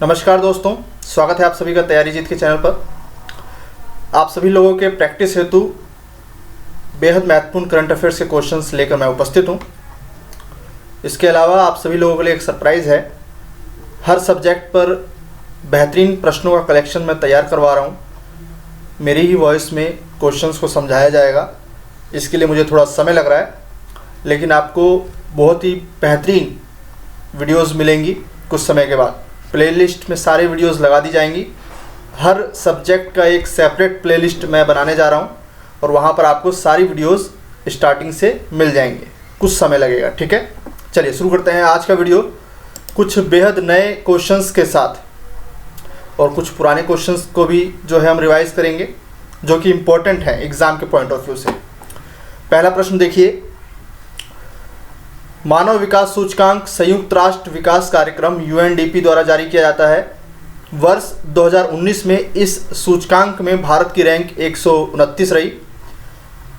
नमस्कार दोस्तों, स्वागत है आप सभी का तैयारी जीत के चैनल पर। आप सभी लोगों के प्रैक्टिस हेतु बेहद महत्वपूर्ण करंट अफेयर्स के क्वेश्चंस लेकर मैं उपस्थित हूं। इसके अलावा आप सभी लोगों के लिए एक सरप्राइज़ है। हर सब्जेक्ट पर बेहतरीन प्रश्नों का कलेक्शन मैं तैयार करवा रहा हूं। मेरी ही वॉइस में क्वेश्चंस को समझाया जाएगा। इसके लिए मुझे थोड़ा समय लग रहा है, लेकिन आपको बहुत ही बेहतरीन वीडियोज़ मिलेंगी। कुछ समय के बाद प्लेलिस्ट में सारे वीडियोस लगा दी जाएंगी। हर सब्जेक्ट का एक सेपरेट प्लेलिस्ट मैं बनाने जा रहा हूं और वहां पर आपको सारी वीडियोस स्टार्टिंग से मिल जाएंगे। कुछ समय लगेगा, ठीक है। चलिए शुरू करते हैं आज का वीडियो कुछ बेहद नए क्वेश्चंस के साथ, और कुछ पुराने क्वेश्चंस को भी जो है हम रिवाइज करेंगे, जो कि इम्पोर्टेंट है एग्ज़ाम के पॉइंट ऑफ व्यू से। पहला प्रश्न देखिए, मानव विकास सूचकांक संयुक्त राष्ट्र विकास कार्यक्रम UNDP द्वारा जारी किया जाता है। वर्ष 2019 में इस सूचकांक में भारत की रैंक 129 रही।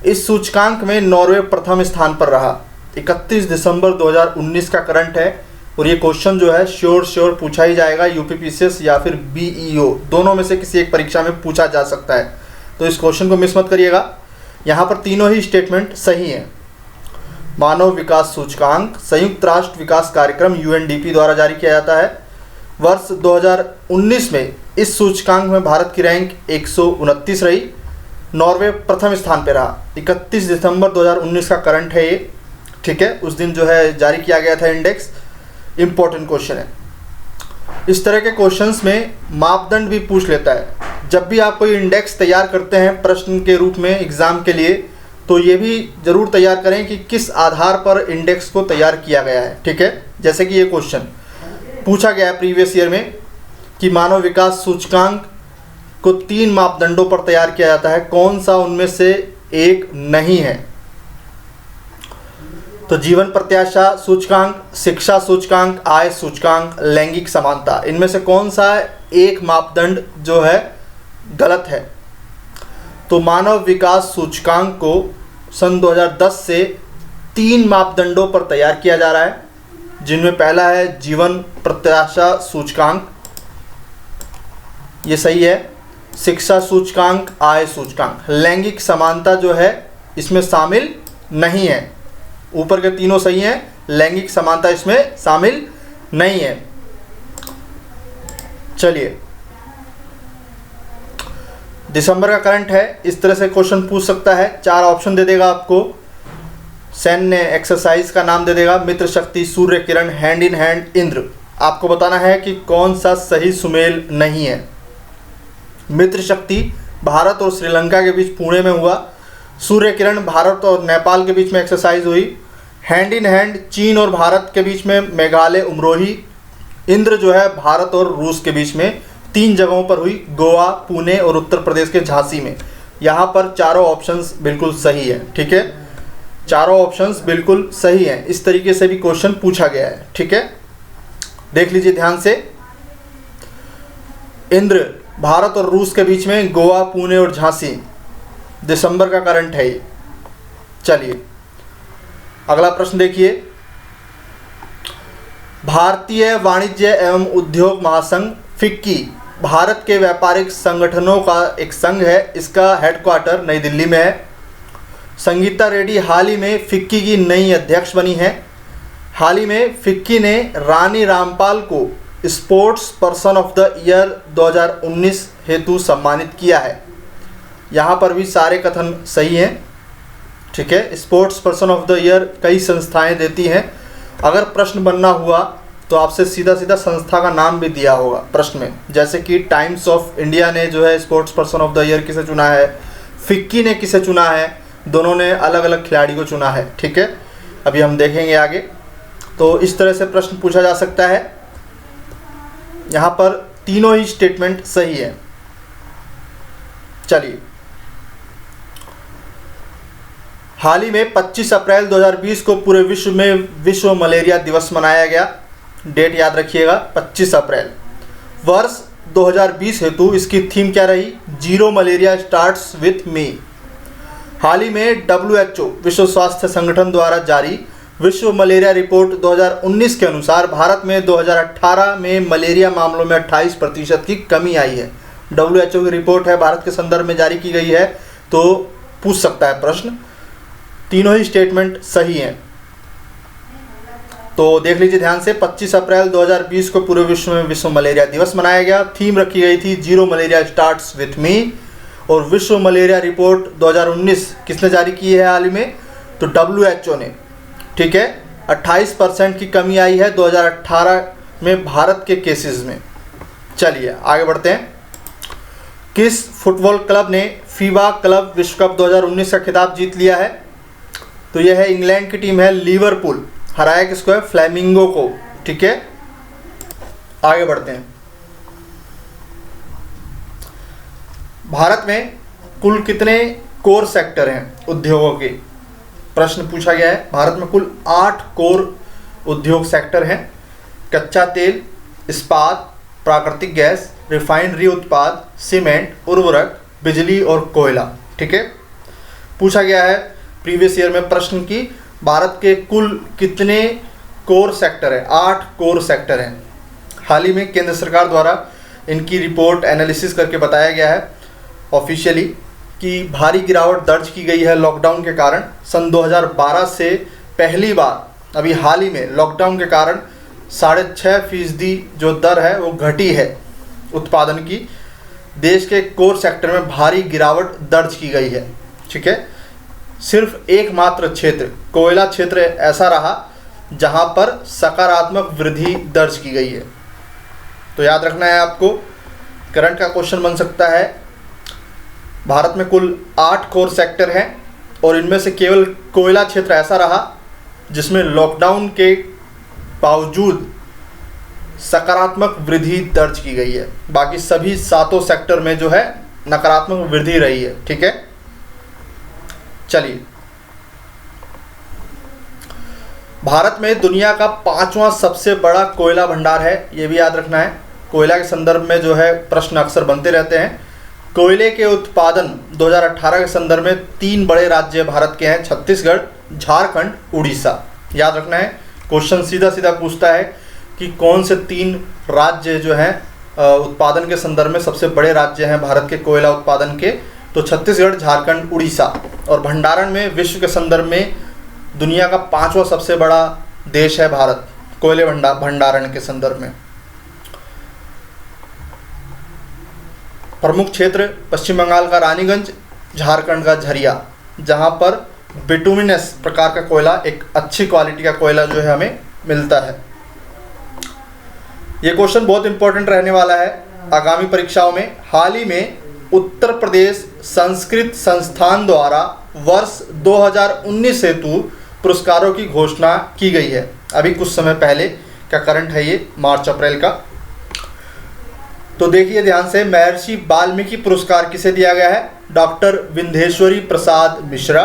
इस सूचकांक में नॉर्वे प्रथम स्थान पर रहा। 31 दिसंबर 2019 का करंट है, और ये क्वेश्चन जो है श्योर पूछा ही जाएगा। UPPCS या फिर BEO दोनों में से किसी एक परीक्षा में पूछा जा सकता है, तो इस क्वेश्चन को मिस मत करिएगा। यहाँ पर तीनों ही स्टेटमेंट सही हैं। मानव विकास सूचकांक संयुक्त राष्ट्र विकास कार्यक्रम UNDP द्वारा जारी किया जाता है। वर्ष 2019 में इस सूचकांक में भारत की रैंक 129 रही। नॉर्वे प्रथम स्थान पर रहा। 31 दिसंबर 2019 का करंट है ये, ठीक है। उस दिन जो है जारी किया गया था इंडेक्स। इम्पोर्टेंट क्वेश्चन है। इस तरह के क्वेश्चंस में मापदंड भी पूछ लेता है। जब भी आप कोई इंडेक्स तैयार करते हैं प्रश्न के रूप में एग्ज़ाम के लिए, तो ये भी ज़रूर तैयार करें कि किस आधार पर इंडेक्स को तैयार किया गया है, ठीक है। जैसे कि ये क्वेश्चन पूछा गया है प्रीवियस ईयर में कि मानव विकास सूचकांक को 3 मापदंडों पर तैयार किया जाता है, कौन सा उनमें से एक नहीं है। तो जीवन प्रत्याशा सूचकांक, शिक्षा सूचकांक, आय सूचकांक, लैंगिक समानता, इनमें से कौन सा एक मापदंड जो है गलत है। तो मानव विकास सूचकांक को सन 2010 से 3 मापदंडों पर तैयार किया जा रहा है, जिनमें पहला है जीवन प्रत्याशा सूचकांक, ये सही है। शिक्षा सूचकांक, आय सूचकांक, लैंगिक समानता जो है इसमें शामिल नहीं है। ऊपर के तीनों सही हैं, लैंगिक समानता इसमें शामिल नहीं है। चलिए, दिसंबर का करंट है। इस तरह से क्वेश्चन पूछ सकता है। 4 ऑप्शन दे देगा आपको। सैन्य एक्सरसाइज का नाम दे देगा, मित्र शक्ति, Surya Kiran, hand in hand, Indra. आपको बताना है कि कौन सा सही सुमेल नहीं है। मित्र शक्ति भारत और श्रीलंका के बीच पुणे में हुआ। सूर्य किरण भारत और नेपाल के बीच में एक्सरसाइज हुई। हैंड इन हैंड चीन और भारत के बीच में मेघालय उमरोही। इंद्र जो है भारत और रूस के बीच में 3 जगहों पर हुई, गोवा, पुणे और उत्तर प्रदेश के झांसी में। यहाँ पर चारों ऑप्शंस बिल्कुल सही है, ठीक है। चारों ऑप्शंस बिल्कुल सही हैं। इस तरीके से भी क्वेश्चन पूछा गया है, ठीक है। देख लीजिए ध्यान से। इंद्र भारत और रूस के बीच में, गोवा, पुणे और झांसी। दिसंबर का करंट है ये। चलिए अगला प्रश्न देखिए। भारतीय वाणिज्य एवं उद्योग महासंघ फिक्की भारत के व्यापारिक संगठनों का एक संघ है। इसका हेडक्वार्टर नई दिल्ली में है। संगीता रेड्डी हाल ही में फिक्की की नई अध्यक्ष बनी है। हाल ही में फिक्की ने रानी रामपाल को sports person of the year 2019 हेतु सम्मानित किया है। यहाँ पर भी सारे कथन सही हैं, ठीक है। Sports person of the year कई संस्थाएं देती हैं। अगर प्रश्न बनना हुआ तो आपसे सीधा संस्था का नाम भी दिया होगा प्रश्न में, जैसे कि टाइम्स ऑफ इंडिया ने जो है sports person of the year किसे चुना है, फिक्की ने किसे चुना है, दोनों ने अलग अलग खिलाड़ी को चुना है, ठीक है। अभी हम देखेंगे आगे। तो इस तरह से प्रश्न पूछा जा सकता है। यहाँ पर तीनों ही स्टेटमेंट सही है। चलिए, हाल ही में 25 अप्रैल 2020 को पूरे विश्व में विश्व मलेरिया दिवस मनाया गया। डेट याद रखिएगा, 25 अप्रैल। वर्ष 2020 हेतु इसकी थीम क्या रही? Zero malaria starts with me. हाल ही में WHO विश्व स्वास्थ्य संगठन द्वारा जारी विश्व मलेरिया रिपोर्ट 2019 के अनुसार भारत में 2018 में मलेरिया मामलों में 28% की कमी आई है। WHO की रिपोर्ट है, भारत के संदर्भ में जारी की गई है, तो पूछ सकता है प्रश्न। तीनों ही स्टेटमेंट सही हैं। तो देख लीजिए ध्यान से, 25 अप्रैल 2020 को पूरे विश्व में विश्व मलेरिया दिवस मनाया गया। थीम रखी गई थी जीरो मलेरिया स्टार्ट्स विथ मी। और विश्व मलेरिया रिपोर्ट 2019 किसने जारी की है हाल ही में? तो WHO ने। ठीक है, 28% की कमी आई है 2018 में भारत के केसेस में। चलिए आगे बढ़ते हैं। किस फुटबॉल क्लब ने फीबा क्लब विश्व कप 2019 का खिताब जीत लिया है? तो यह है इंग्लैंड की टीम है लिवरपूल। हराया किसको है? फ्लैमिंगो को। ठीक है, आगे बढ़ते हैं। भारत में कुल कितने कोर सेक्टर हैं उद्योगों के? प्रश्न पूछा गया है। भारत में कुल 8 कोर उद्योग सेक्टर हैं। कच्चा तेल, इस्पात, प्राकृतिक गैस, रिफाइनरी उत्पाद, सीमेंट, उर्वरक, बिजली और कोयला। ठीक है, पूछा गया है प्रीवियस ईयर में प्रश्न की भारत के कुल कितने कोर सेक्टर है? 8 कोर सेक्टर हैं। हाल ही में केंद्र सरकार द्वारा इनकी रिपोर्ट एनालिसिस करके बताया गया है ऑफिशियली कि भारी गिरावट दर्ज की गई है लॉकडाउन के कारण। सन 2012 से पहली बार अभी हाल ही में लॉकडाउन के कारण 6.5% जो दर है वो घटी है उत्पादन की। देश के कोर सेक्टर में भारी गिरावट दर्ज की गई है। ठीक है, सिर्फ एकमात्र क्षेत्र कोयला क्षेत्र ऐसा रहा जहां पर सकारात्मक वृद्धि दर्ज की गई है। तो याद रखना है आपको, करंट का क्वेश्चन बन सकता है। भारत में कुल 8 कोर सेक्टर हैं और इनमें से केवल कोयला क्षेत्र ऐसा रहा जिसमें लॉकडाउन के बावजूद सकारात्मक वृद्धि दर्ज की गई है। बाकी सभी 7 सेक्टर में जो है नकारात्मक वृद्धि रही है। ठीक है, चलिए, भारत में दुनिया का 5वां सबसे बड़ा कोयला भंडार है, ये भी याद रखना है। कोयला के संदर्भ में जो है प्रश्न अक्सर बनते रहते हैं। कोयले के उत्पादन 2018 के संदर्भ में 3 बड़े राज्य भारत के हैं, छत्तीसगढ़, झारखंड, उड़ीसा। याद रखना है, क्वेश्चन सीधा सीधा पूछता है कि कौन से 3 राज्य जो हैं उत्पादन के संदर्भ में सबसे बड़े राज्य हैं भारत के कोयला उत्पादन के? तो छत्तीसगढ़, झारखंड, उड़ीसा। और भंडारण में विश्व के संदर्भ में दुनिया का 5वां सबसे बड़ा देश है भारत कोयले भंडारण के संदर्भ में। प्रमुख क्षेत्र पश्चिम बंगाल का रानीगंज, झारखंड का झरिया, जहां पर बिटुमिनस प्रकार का कोयला, एक अच्छी क्वालिटी का कोयला जो है हमें मिलता है। ये क्वेश्चन बहुत इंपॉर्टेंट रहने वाला है आगामी परीक्षाओं में। हाल ही में उत्तर प्रदेश संस्कृत संस्थान द्वारा वर्ष 2019 हेतु पुरस्कारों की घोषणा की गई है। अभी कुछ समय पहले का करंट है ये, मार्च अप्रैल का। तो देखिए ध्यान से, महर्षि वाल्मीकि पुरस्कार किसे दिया गया है? डॉक्टर विंध्येश्वरी प्रसाद मिश्रा।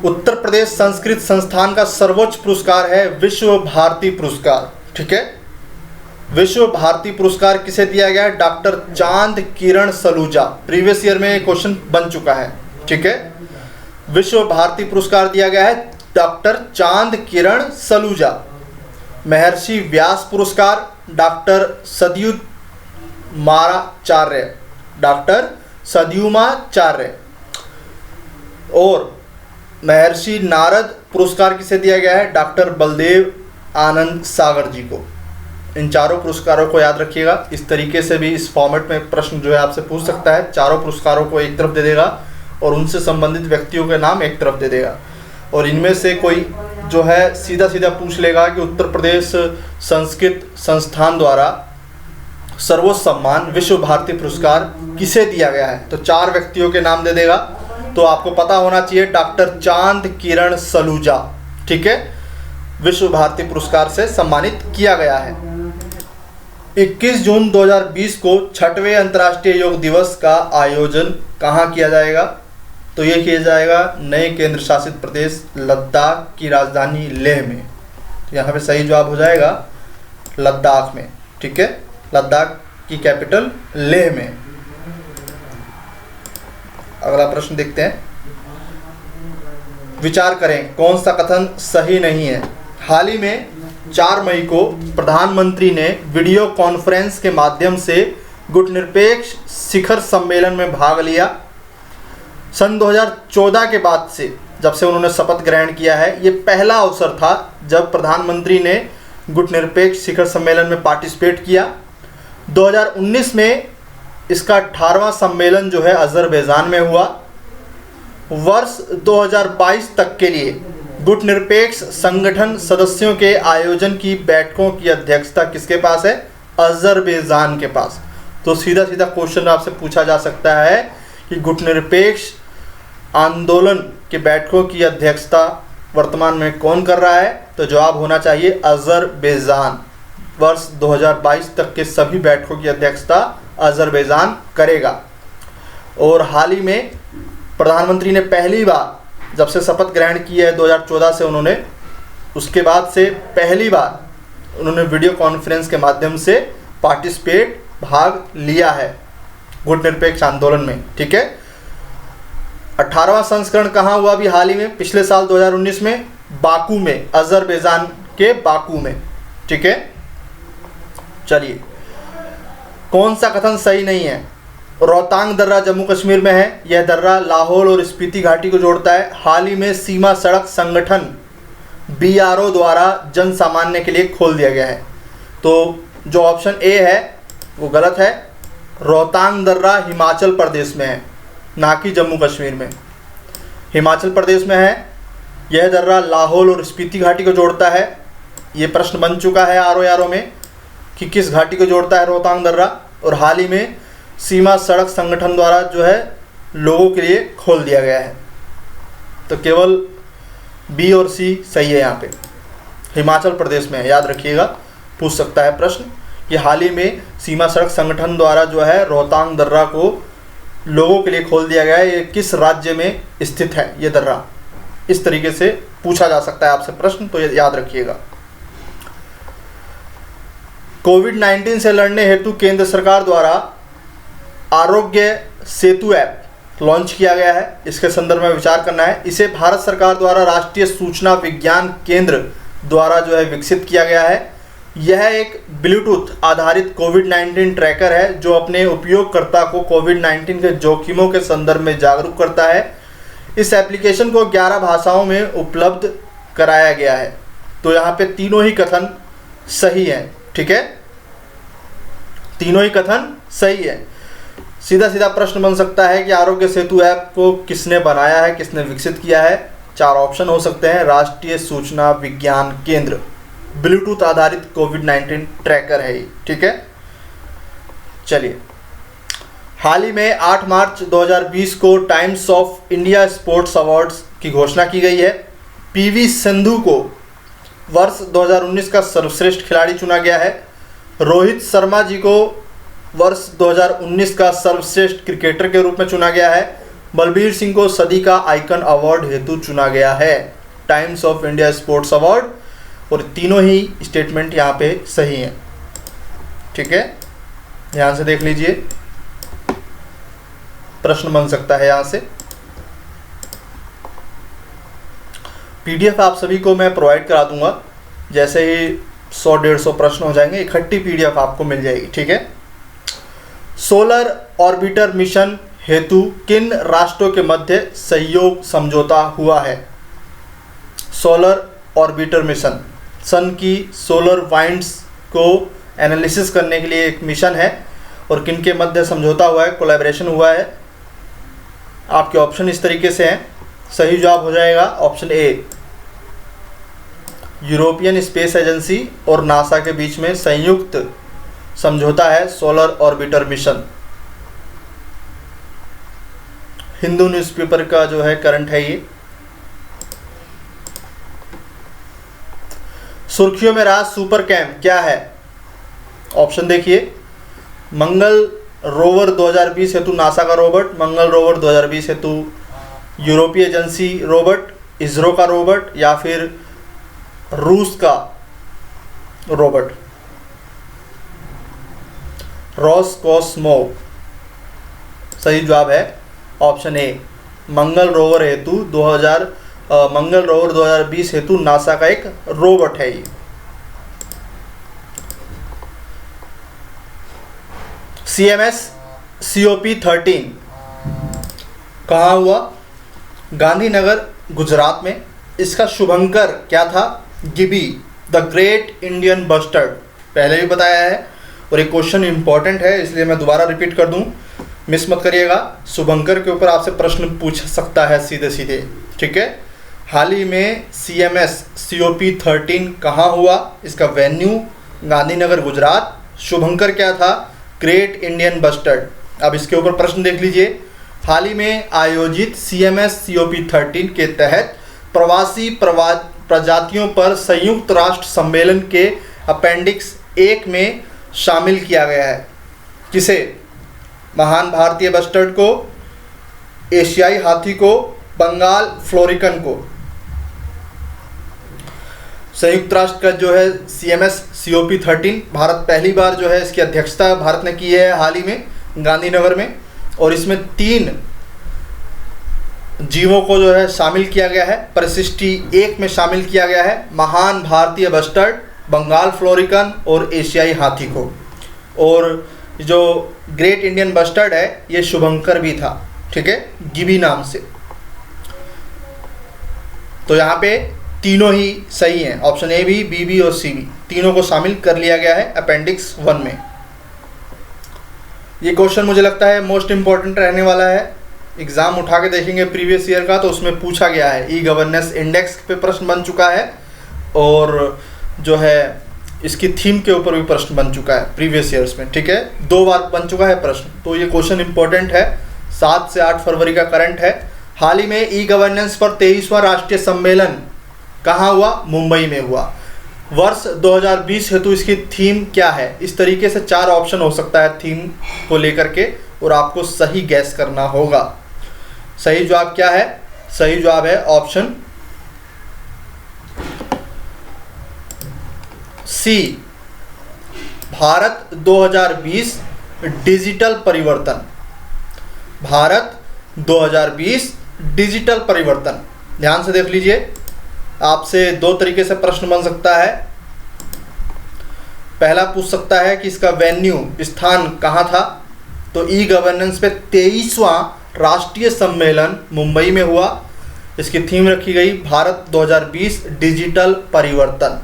उत्तर प्रदेश संस्कृत संस्थान का सर्वोच्च पुरस्कार है विश्व भारती पुरस्कार। ठीक है, विश्व भारती पुरस्कार किसे दिया गया है? डॉक्टर चांद किरण सलूजा। प्रीवियस ईयर में क्वेश्चन बन चुका है। ठीक है, विश्व भारती पुरस्कार दिया गया है डॉक्टर चांद किरण सलूजा। महर्षि व्यास पुरस्कार डॉक्टर सद्युमाचार्य, डॉक्टर सद्युमाचार्य। और महर्षि नारद पुरस्कार किसे दिया गया है? डॉक्टर बलदेव आनंद सागर जी को। इन चारों पुरस्कारों को याद रखिएगा। इस तरीके से भी इस फॉर्मेट में प्रश्न जो है आपसे पूछ सकता है। चारों पुरस्कारों को एक तरफ दे देगा और उनसे संबंधित व्यक्तियों के नाम एक तरफ दे देगा। और इनमें से कोई जो है सीधा सीधा पूछ लेगा कि उत्तर प्रदेश संस्कृत संस्थान द्वारा सर्वोच्च सम्मान विश्व भारती पुरस्कार किसे दिया गया है? तो 4 व्यक्तियों के नाम दे देगा। तो आपको पता होना चाहिए डॉक्टर चांद किरण सलूजा। ठीक है, विश्व भारती पुरस्कार से सम्मानित किया गया है। 21 जून 2020 को 6वें अंतर्राष्ट्रीय योग दिवस का आयोजन कहाँ किया जाएगा? तो ये किया जाएगा नए केंद्र शासित प्रदेश लद्दाख की राजधानी लेह में। यहाँ पे सही जवाब हो जाएगा लद्दाख में। ठीक है, लद्दाख की कैपिटल लेह में। अगला प्रश्न देखते हैं। विचार करें कौन सा कथन सही नहीं है। हाल ही में 4 मई को प्रधानमंत्री ने वीडियो कॉन्फ्रेंस के माध्यम से गुटनिरपेक्ष शिखर सम्मेलन में भाग लिया। सन 2014 के बाद से जब से उन्होंने शपथ ग्रहण किया है, ये पहला अवसर था जब प्रधानमंत्री ने गुटनिरपेक्ष शिखर सम्मेलन में पार्टिसिपेट किया। 2019 में इसका 18वां सम्मेलन जो है अज़रबैजान में हुआ। वर्ष 2022 तक के लिए गुटनिरपेक्ष संगठन सदस्यों के आयोजन की बैठकों की अध्यक्षता किसके पास है? अज़रबैजान के पास। तो सीधा सीधा क्वेश्चन आपसे पूछा जा सकता है कि गुटनिरपेक्ष आंदोलन के बैठकों की अध्यक्षता वर्तमान में कौन कर रहा है? तो जवाब होना चाहिए अज़रबैजान। वर्ष 2022 तक के सभी बैठकों की अध्यक्षता अज़रबैजान करेगा। और हाल ही में प्रधानमंत्री ने पहली बार जब से शपथ ग्रहण की है 2014 से उन्होंने, उसके बाद से पहली बार उन्होंने वीडियो कॉन्फ्रेंस के माध्यम से भाग लिया है गुटनिरपेक्ष आंदोलन में। ठीक है, 18वां संस्करण कहाँ हुआ अभी हाल ही में? पिछले साल 2019 में बाकू में, अज़रबैजान के बाकू में। ठीक है, चलिए कौन सा कथन सही नहीं है? रोहतांग दर्रा जम्मू कश्मीर में है। यह दर्रा लाहौल और स्पीति घाटी को जोड़ता है। हाल ही में सीमा सड़क संगठन BRO द्वारा जन सामान्य के लिए खोल दिया गया है। तो जो ऑप्शन ए है वो गलत है। रोहतांग दर्रा हिमाचल प्रदेश में है, ना कि जम्मू कश्मीर में। हिमाचल प्रदेश में है। यह दर्रा लाहौल और स्पीति घाटी को जोड़ता है। ये प्रश्न बन चुका है RO में कि किस घाटी को जोड़ता है रोहतांग दर्रा, और हाल ही में सीमा सड़क संगठन द्वारा जो है लोगों के लिए खोल दिया गया है। तो केवल B और C सही है यहाँ पे। हिमाचल प्रदेश में है, याद रखिएगा, पूछ सकता है प्रश्न कि हाल ही में सीमा सड़क संगठन द्वारा जो है रोहतांग दर्रा को लोगों के लिए खोल दिया गया है। ये किस राज्य में स्थित है ये दर्रा? इस तरीके से पूछा जा सकता है आपसे प्रश्न, तो ये याद रखिएगा। कोविड-19 से लड़ने हेतु केंद्र सरकार द्वारा आरोग्य सेतु ऐप लॉन्च किया गया है। इसके संदर्भ में विचार करना है। इसे भारत सरकार द्वारा राष्ट्रीय सूचना विज्ञान केंद्र द्वारा जो है विकसित किया गया है। यह एक ब्लूटूथ आधारित कोविड-19 ट्रैकर है जो अपने उपयोगकर्ता को कोविड-19 के जोखिमों के संदर्भ में जागरूक करता है। इस एप्लीकेशन को 11 भाषाओं में उपलब्ध कराया गया है। तो यहाँ पे तीनों ही कथन सही है। ठीक है, तीनों ही कथन सही है। सीधा सीधा प्रश्न बन सकता है कि आरोग्य सेतु ऐप को किसने बनाया है, किसने विकसित किया है? 4 ऑप्शन हो सकते हैं। राष्ट्रीय सूचना विज्ञान केंद्र, ब्लूटूथ आधारित कोविड-19 ट्रैकर है ये। ठीक है, चलिए हाल ही में 8 मार्च 2020 को times of India sports awards की घोषणा की गई है। PV सिंधु को वर्ष 2019 का सर्वश्रेष्ठ खिलाड़ी चुना गया है। रोहित शर्मा जी को वर्ष 2019 का सर्वश्रेष्ठ क्रिकेटर के रूप में चुना गया है। बलबीर सिंह को सदी का आइकन अवार्ड हेतु चुना गया है times of India sports award. और तीनों ही स्टेटमेंट यहाँ पे सही हैं। ठीक है, ध्यान से देख लीजिए, प्रश्न बन सकता है यहाँ से। PDF आप सभी को मैं प्रोवाइड करा दूंगा। जैसे ही 100-150 प्रश्न हो जाएंगे, इकट्ठी PDF आपको मिल जाएगी। ठीक है, सोलर ऑर्बिटर मिशन हेतु किन राष्ट्रों के मध्य सहयोग समझौता हुआ है? सोलर ऑर्बिटर मिशन सन की सोलर वाइंड्स को एनालिसिस करने के लिए एक मिशन है, और किन के मध्य समझौता हुआ है, कोलैबोरेशन हुआ है? आपके ऑप्शन इस तरीके से हैं। सही जवाब हो जाएगा option A, European space agency और नासा के बीच में संयुक्त समझौता है solar orbiter mission. Hindu newspaper का जो है करंट है ये। सुर्खियों में रहा सुपर कैम क्या है? ऑप्शन देखिए, मंगल रोवर 2020 हेतु नासा का रोबोट, मंगल रोवर 2020 हेतु यूरोपीय एजेंसी रोबोट, इसरो का रोबोट, या फिर रूस का रोबोट रॉसकॉस्मोव। सही जवाब है ऑप्शन ए, मंगल रोवर हेतु मंगल रोवर 2020 हेतु नासा का एक रोबोट है ये। CMS COP13 कहाँ हुआ? गांधीनगर, गुजरात में। इसका शुभंकर क्या था? गिबी, द ग्रेट इंडियन बस्टर्ड, पहले भी बताया है और एक क्वेश्चन इंपॉर्टेंट है इसलिए मैं दोबारा रिपीट कर दूं, मिस मत करिएगा। शुभंकर के ऊपर आपसे प्रश्न पूछ सकता है सीधे सीधे, ठीक है। हाल ही में CMS COP13 कहाँ हुआ? इसका वेन्यू गांधीनगर, गुजरात। शुभंकर क्या था? Great Indian bustard. अब इसके ऊपर प्रश्न देख लीजिए। हाल ही में आयोजित CMS COP13 के तहत प्रवासी प्रजातियों पर संयुक्त राष्ट्र सम्मेलन के अपेंडिक्स 1 में शामिल किया गया है। किसे? महान भारतीय बस्टर्ड को, एशियाई हाथी को, बंगाल फ्लोरिकन को। संयुक्त राष्ट्र का जो है CMS COP13, भारत पहली बार जो है इसकी अध्यक्षता भारत ने की है हाल ही में गांधीनगर में, और इसमें 3 जीवों को जो है शामिल किया गया है, परिशिष्टि 1 में शामिल किया गया है, महान भारतीय बस्टर्ड, बंगाल फ्लोरिकन और एशियाई हाथी को। और जो ग्रेट इंडियन बस्टर्ड है ये शुभंकर भी था, ठीक है, गिबी नाम से। तो यहाँ पे तीनों ही सही हैं, ऑप्शन A भी, B भी और C भी, तीनों को शामिल कर लिया गया है अपेंडिक्स 1 में। ये क्वेश्चन मुझे लगता है मोस्ट इम्पॉर्टेंट रहने वाला है। एग्ज़ाम उठा के देखेंगे प्रीवियस ईयर का तो उसमें पूछा गया है। ई गवर्नेंस इंडेक्स पे प्रश्न बन चुका है और जो है इसकी थीम के ऊपर भी प्रश्न बन चुका है प्रीवियस ईयर्स में, ठीक है, 2 बार बन चुका है प्रश्न। तो ये क्वेश्चन इंपॉर्टेंट है। 7 से 8 फरवरी का करंट है। हाल ही में ई गवर्नेंस पर 23वां राष्ट्रीय सम्मेलन कहाँ हुआ? मुंबई में हुआ। वर्ष 2020 हेतु इसकी थीम क्या है? इस तरीके से 4 ऑप्शन हो सकता है थीम को लेकर के और आपको सही गैस करना होगा। सही जवाब क्या है? सही जवाब है ऑप्शन C, भारत 2020 डिजिटल परिवर्तन। भारत 2020 डिजिटल परिवर्तन। ध्यान से देख लीजिए, आपसे 2 तरीके से प्रश्न बन सकता है। पहला पूछ सकता है कि इसका वेन्यू, स्थान कहाँ था? तो ई गवर्नेंस पे 23वां राष्ट्रीय सम्मेलन मुंबई में हुआ। इसकी थीम रखी गई भारत 2020 डिजिटल परिवर्तन।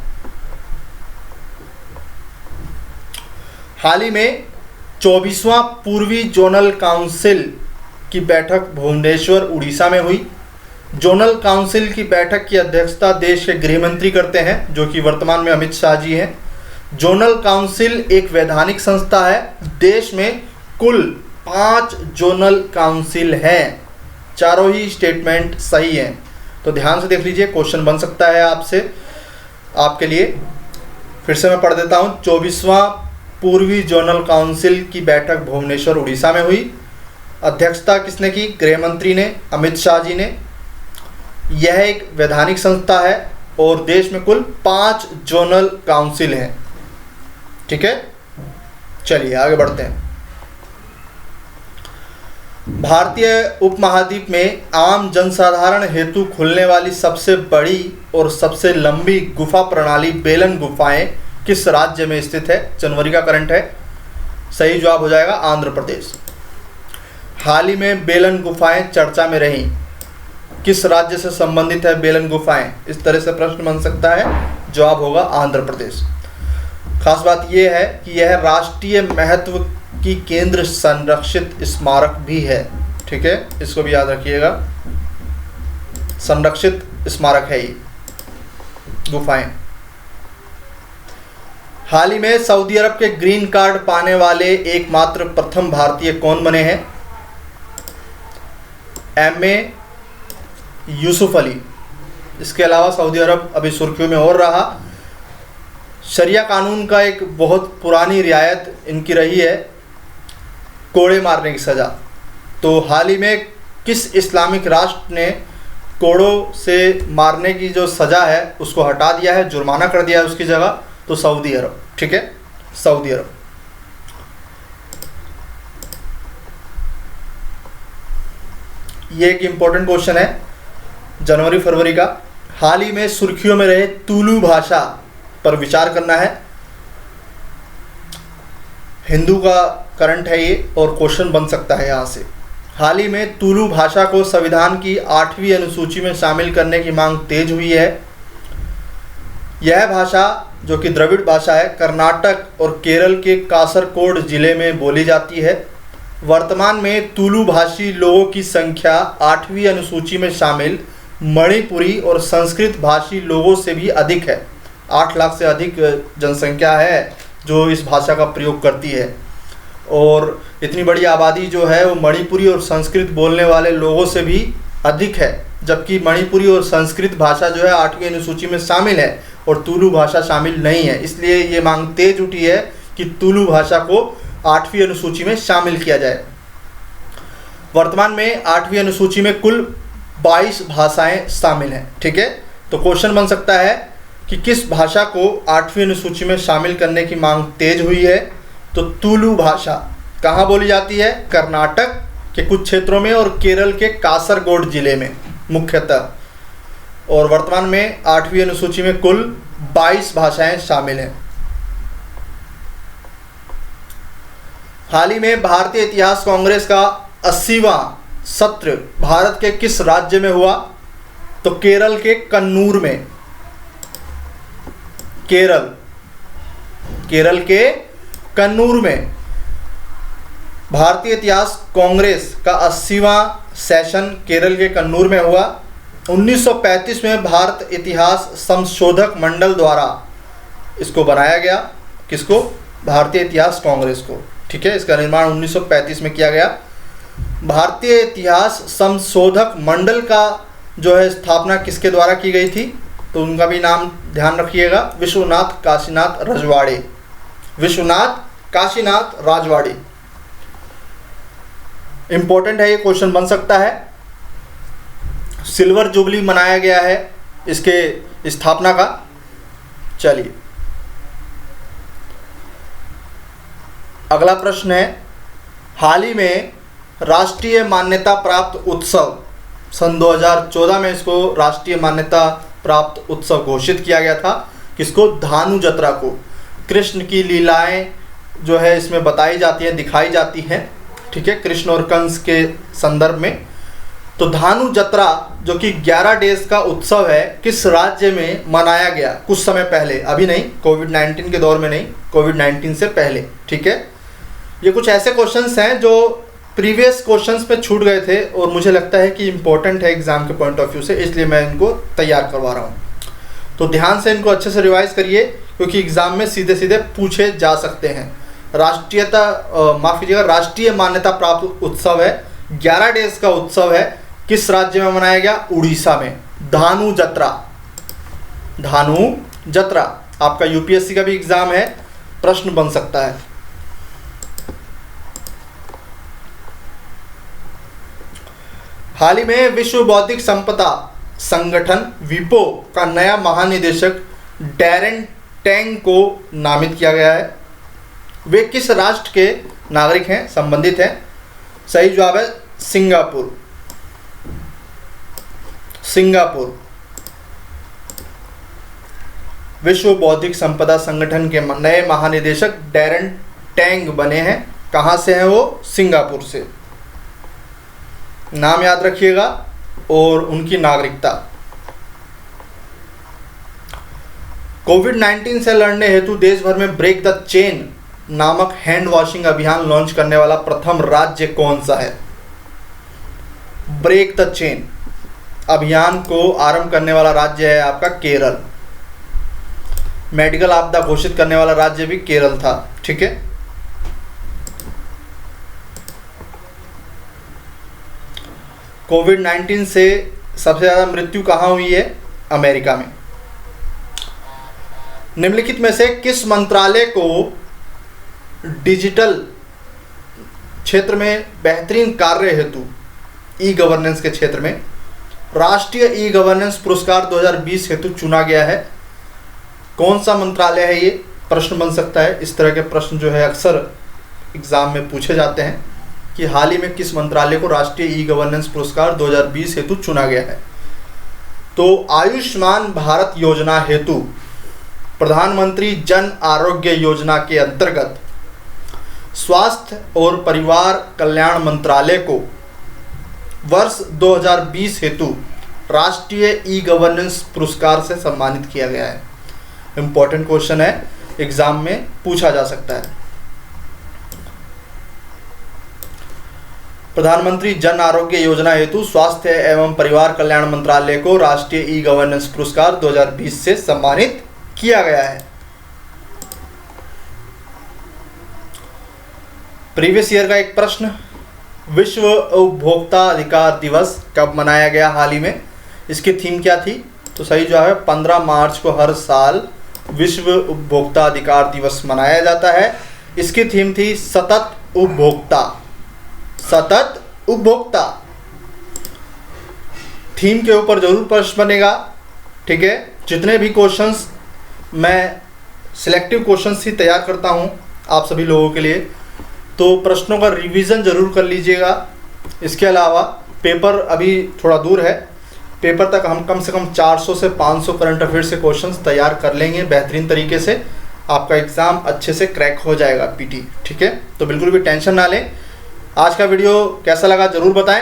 हाल ही में 24वां पूर्वी जोनल काउंसिल की बैठक भुवनेश्वर, उड़ीसा में हुई। जोनल काउंसिल की बैठक की अध्यक्षता देश के गृह मंत्री करते हैं, जो कि वर्तमान में अमित शाह जी हैं। जोनल काउंसिल एक वैधानिक संस्था है। देश में कुल 5 जोनल काउंसिल हैं। चारों ही स्टेटमेंट सही हैं। तो ध्यान से देख लीजिए, क्वेश्चन बन सकता है आपसे, आपके लिए। फिर से मैं पढ़ देता हूँ। 24वां पूर्वी जोनल काउंसिल की बैठक भुवनेश्वर, उड़ीसा में हुई। अध्यक्षता किसने की? गृह मंत्री ने, अमित शाह जी ने। यह एक वैधानिक संस्था है और देश में कुल 5 जोनल काउंसिल हैं, ठीक है। चलिए आगे बढ़ते हैं। भारतीय उपमहाद्वीप में आम जनसाधारण हेतु खुलने वाली सबसे बड़ी और सबसे लंबी गुफा प्रणाली बेलन गुफाएं किस राज्य में स्थित है? जनवरी का करंट है। सही जवाब हो जाएगा आंध्र प्रदेश। हाल ही में बेलन गुफाएं चर्चा में रहीं। किस राज्य से संबंधित है बेलन गुफाएं? इस तरह से प्रश्न बन सकता है। जवाब होगा आंध्र प्रदेश। खास बात यह है कि यह राष्ट्रीय महत्व की केंद्र संरक्षित स्मारक भी है, ठीक है, इसको भी याद रखिएगा। संरक्षित स्मारक है ये गुफाएं। हाल ही में सऊदी अरब के ग्रीन कार्ड पाने वाले एकमात्र प्रथम भारतीय कौन बने हैं? MA यूसुफ अली। इसके अलावा सऊदी अरब अभी सुर्खियों में और रहा। शरिया कानून का एक बहुत पुरानी रियायत इनकी रही है, कोड़े मारने की सज़ा। तो हाल ही में किस इस्लामिक राष्ट्र ने कोड़ों से मारने की जो सज़ा है उसको हटा दिया है, जुर्माना कर दिया है उसकी जगह? तो सऊदी अरब, ठीक है, सऊदी अरब। ये एक इम्पोर्टेंट क्वेश्चन है। जनवरी फरवरी का। हाल ही में सुर्खियों में रहे तुलु भाषा पर विचार करना है। हिंदू का करंट है ये और क्वेश्चन बन सकता है यहाँ से। हाल ही में तुलु भाषा को संविधान की 8वीं अनुसूची में शामिल करने की मांग तेज हुई है। यह भाषा जो कि द्रविड़ भाषा है, कर्नाटक और केरल के कासरकोड जिले में बोली जाती है। वर्तमान में तुलु भाषी लोगों की संख्या 8वीं अनुसूची में शामिल मणिपुरी और संस्कृत भाषी लोगों से भी अधिक है। 8 लाख से अधिक जनसंख्या है जो इस भाषा का प्रयोग करती है, और इतनी बड़ी आबादी जो है वो मणिपुरी और संस्कृत बोलने वाले लोगों से भी अधिक है, जबकि मणिपुरी और संस्कृत भाषा जो है 8वीं अनुसूची में शामिल है और तुलु भाषा शामिल नहीं है। इसलिए ये मांग तेज उठी है कि तुलु भाषा को 8वीं अनुसूची में शामिल किया जाए। वर्तमान में 8वीं अनुसूची में कुल 22 भाषाएं शामिल हैं। ठीक है, तो क्वेश्चन बन सकता है कि किस भाषा को 8वीं अनुसूची में शामिल करने की मांग तेज हुई है। तो तुलु भाषा कहाँ बोली जाती है? कर्नाटक के कुछ क्षेत्रों में और केरल के कासरगोड जिले में मुख्यतः, और वर्तमान में 8वीं अनुसूची में कुल 22 भाषाएं शामिल हैं। हाल ही में भारतीय इतिहास कांग्रेस का 80वां सत्र भारत के किस राज्य में हुआ? तो केरल के कन्नूर में। केरल के कन्नूर में भारतीय इतिहास कांग्रेस का 80वां सेशन केरल के कन्नूर में हुआ। 1935 में भारत इतिहास संशोधक मंडल द्वारा इसको बनाया गया। किसको? भारतीय इतिहास कांग्रेस को। ठीक है, इसका निर्माण 1935 में किया गया। भारतीय इतिहास संशोधक मंडल का जो है स्थापना किसके द्वारा की गई थी? तो उनका भी नाम ध्यान रखिएगा, विश्वनाथ काशीनाथ रजवाड़े। विश्वनाथ काशीनाथ राजवाड़ी। इंपॉर्टेंट है, ये क्वेश्चन बन सकता है। सिल्वर जुबली मनाया गया है इसके स्थापना का। चलिए अगला प्रश्न है, हाल ही में राष्ट्रीय मान्यता प्राप्त उत्सव, सन 2014 में इसको राष्ट्रीय मान्यता प्राप्त उत्सव घोषित किया गया था। किसको? धानु जत्रा को। कृष्ण की लीलाएं जो है इसमें बताई जाती हैं, दिखाई जाती हैं। ठीक है, कृष्ण और कंस के संदर्भ में। तो धानु जत्रा जो कि 11 डेज का उत्सव है, किस राज्य में मनाया गया कुछ समय पहले? अभी नहीं, कोविड-19 के दौर में नहीं, कोविड-19 से पहले। ठीक है, ये कुछ ऐसे क्वेश्चंस हैं जो प्रीवियस क्वेश्चंस पे छूट गए थे और मुझे लगता है कि इम्पोर्टेंट है एग्जाम के पॉइंट ऑफ व्यू से, इसलिए मैं इनको तैयार करवा रहा हूँ। तो ध्यान से इनको अच्छे से रिवाइज करिए, क्योंकि एग्जाम में सीधे सीधे पूछे जा सकते हैं। राष्ट्रीय मान्यता प्राप्त उत्सव है, 11 डेज का उत्सव है। किस राज्य में मनाया गया? उड़ीसा में। धानु जत्रा। धानु जत्रा आपका यूपीएससी का भी एग्जाम है, प्रश्न बन सकता है। हाल ही में विश्व बौद्धिक संपदा संगठन विपो का नया महानिदेशक डैरेन टैंग को नामित किया गया है। वे किस राष्ट्र के नागरिक हैं, संबंधित हैं? सही जवाब है सिंगापुर। सिंगापुर विश्व बौद्धिक संपदा संगठन के नए महानिदेशक डैरेन टैंग बने हैं। कहाँ से हैं वो? सिंगापुर से। नाम याद रखिएगा और उनकी नागरिकता। कोविड-19 से लड़ने हेतु देश भर में ब्रेक द चेन नामक हैंड वॉशिंग अभियान लॉन्च करने वाला प्रथम राज्य कौन सा है? ब्रेक द चेन अभियान को आरंभ करने वाला राज्य है आपका केरल। मेडिकल आपदा घोषित करने वाला राज्य भी केरल था। ठीक है, कोविड-19 से सबसे ज़्यादा मृत्यु कहाँ हुई है? अमेरिका में। निम्नलिखित में से किस मंत्रालय को डिजिटल क्षेत्र में बेहतरीन कार्य हेतु ई गवर्नेंस के क्षेत्र में राष्ट्रीय ई गवर्नेंस पुरस्कार 2020 हेतु चुना गया है? कौन सा मंत्रालय है ये? प्रश्न बन सकता है। इस तरह के प्रश्न जो है अक्सर एग्जाम में पूछे जाते हैं कि हाल ही में किस मंत्रालय को राष्ट्रीय ई गवर्नेंस पुरस्कार 2020 हेतु चुना गया है। तो आयुष्मान भारत योजना हेतु प्रधानमंत्री जन आरोग्य योजना के अंतर्गत स्वास्थ्य और परिवार कल्याण मंत्रालय को वर्ष 2020 हेतु राष्ट्रीय ई गवर्नेंस पुरस्कार से सम्मानित किया गया है। इम्पोर्टेंट क्वेश्चन है, एग्जाम में पूछा जा सकता है। प्रधानमंत्री जन आरोग्य योजना हेतु स्वास्थ्य एवं परिवार कल्याण मंत्रालय को राष्ट्रीय ई गवर्नेंस पुरस्कार 2020 से सम्मानित किया गया है। प्रीवियस ईयर का एक प्रश्न, विश्व उपभोक्ता अधिकार दिवस कब मनाया गया हाल ही में? इसकी थीम क्या थी? तो सही जो है 15 मार्च को हर साल विश्व उपभोक्ता अधिकार दिवस मनाया जाता है। इसकी थीम थी सतत उपभोक्ता। सतत उपभोक्ता थीम के ऊपर जरूर प्रश्न बनेगा, ठीक है। जितने भी क्वेश्चंस मैं सिलेक्टिव क्वेश्चंस ही तैयार करता हूं आप सभी लोगों के लिए, तो प्रश्नों का रिवीजन जरूर कर लीजिएगा। इसके अलावा पेपर अभी थोड़ा दूर है, पेपर तक हम कम से कम 400 से 500 करंट अफेयर्स से क्वेश्चंस तैयार कर लेंगे बेहतरीन तरीके से। आपका एग्ज़ाम अच्छे से क्रैक हो जाएगा पीटी, ठीक है। तो बिल्कुल भी टेंशन ना लें। आज का वीडियो कैसा लगा ज़रूर बताएं।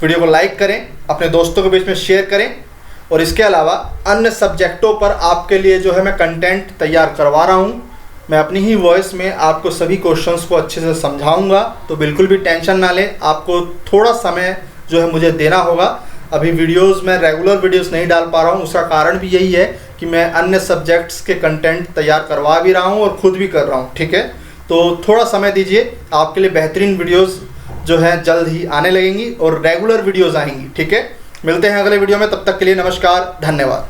वीडियो को लाइक करें, अपने दोस्तों के बीच में शेयर करें, और इसके अलावा अन्य सब्जेक्टों पर आपके लिए जो है मैं कंटेंट तैयार करवा रहा हूँ। मैं अपनी ही वॉइस में आपको सभी क्वेश्चंस को अच्छे से समझाऊंगा, तो बिल्कुल भी टेंशन ना लें। आपको थोड़ा समय जो है मुझे देना होगा। अभी वीडियोस में रेगुलर वीडियोस नहीं डाल पा रहा हूँ, उसका कारण भी यही है कि मैं अन्य सब्जेक्ट्स के कंटेंट तैयार करवा भी रहा हूँ और ख़ुद भी कर रहा हूँ, ठीक है। तो थोड़ा समय दीजिए, आपके लिए बेहतरीन वीडियोस जो है जल्द ही आने लगेंगी और रेगुलर वीडियोस आएंगी, ठीक है। मिलते हैं अगले वीडियो में, तब तक के लिए नमस्कार, धन्यवाद।